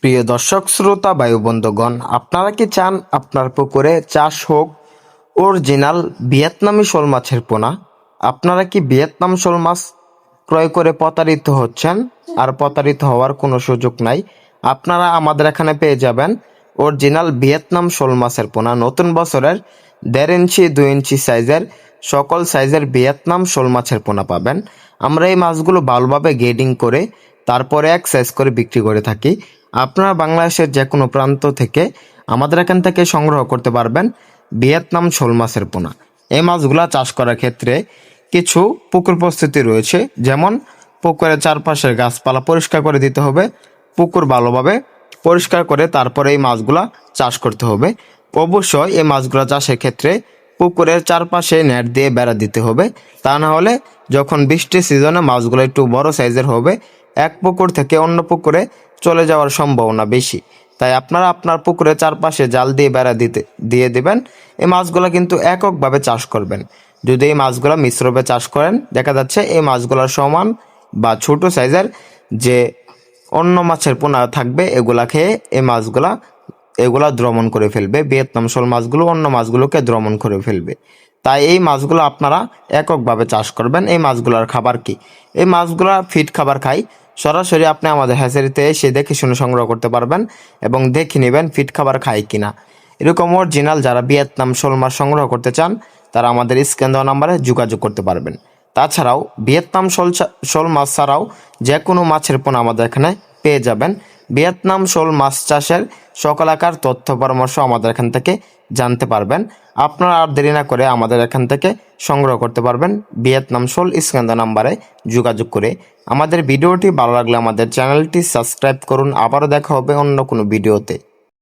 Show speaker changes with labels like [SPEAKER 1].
[SPEAKER 1] প্রিয় দর্শক শ্রোতা বায়ু বন্ধুগণ, আপনারা কি চান আপনার পুকুরে চাষ হোক অরিজিনাল ভিয়েতনামি শোল মাছের পোনা? আপনারা কি ভিয়েতনাম শোল মাছ ক্রয় করে প্রতারিত হচ্ছেন? আর প্রতারিত হওয়ার কোনো সুযোগ নাই। আপনারা আমাদের এখানে পেয়ে যাবেন অরিজিনাল ভিয়েতনাম শোল মাছের পোনা। নতুন বছরের 1.5 ইঞ্চি 2 ইঞ্চি সাইজের সকল সাইজের ভিয়েতনাম শোল মাছের পোনা পাবেন। আমরা এই মাছগুলো ভালোভাবে গ্রেডিং করে তারপরে এক সাইজ করে বিক্রি করে থাকি। আপনারা বাংলাদেশের যে কোনো প্রান্ত থেকে আমাদের এখান থেকে সংগ্রহ করতে পারবেন ভিয়েতনাম শোল মাছের পোনা। এই মাছগুলা চাষ করার ক্ষেত্রে কিছু পুকুর প্রস্তুতি রয়েছে, যেমন পুকুরের চারপাশের গাছপালা পরিষ্কার করে দিতে হবে, পুকুর ভালোভাবে পরিষ্কার করে তারপরে এই মাছগুলা চাষ করতে হবে। অবশ্যই এই মাছগুলা চাষের ক্ষেত্রে পুকুরের চারপাশে নেট দিয়ে বেড়া দিতে হবে, তা না হলে যখন বৃষ্টির সিজনে মাছগুলো একটু বড় সাইজের হবে, এক পুকুর থেকে অন্য পুকুরে চলে যাওয়ার সম্ভাবনা বেশি। তাই আপনারা আপনার পুকুরের চারপাশে জাল দিয়ে বেড়া দিয়ে দেবেন। এই মাছগুলো কিন্তু এককভাবে চাষ করবেন। যদি এই মাছগুলো মিশ্রভাবে চাষ করেন, দেখা যাচ্ছে এই মাছগুলোর সমান বা ছোট সাইজের যে অন্য মাছের পোনা থাকবে, এগুলা খেয়ে এগুলা দ্রমণ করে ফেলবে। ভিয়েতনাম শোল মাছগুলো অন্য মাছগুলোকে দ্রমণ করে ফেলবে। তাই এই মাছগুলো আপনারা এককভাবে চাষ করবেন। এই মাছগুলোর খাবার কি? এই মাছগুলা ফিড খাবার খায়। সরাসরি আপনি আমাদের হ্যাচারিতে এসে দেখে শুনে সংগ্রহ করতে পারবেন এবং দেখে নেবেন ফিড খাবার খায় কিনা। এরকম অরিজিনাল যারা ভিয়েতনাম শোল মাছ সংগ্রহ করতে চান, তারা আমাদের স্ক্যান দেওয়া নাম্বারে যোগাযোগ করতে পারবেন। তাছাড়াও ভিয়েতনাম শোল মাছ ছাড়াও যে কোনো মাছের পোনা আমাদের এখানে পেয়ে যাবেন। ভিয়েতনাম শোল মাছ চাষের সকল আকার তথ্য পরামর্শ আমাদের এখান থেকে জানতে পারবেন। আপনারা আর দেরি না করে আমাদের এখান থেকে সংগ্রহ করতে পারবেন ভিয়েতনাম শোল স্ক্যান দেওয়া নাম্বারে যোগাযোগ করে। আমাদের ভিডিওটি ভালো লাগলে আমাদের চ্যানেলটি সাবস্ক্রাইব করুন। আবারও দেখা হবে অন্য কোনো ভিডিওতে।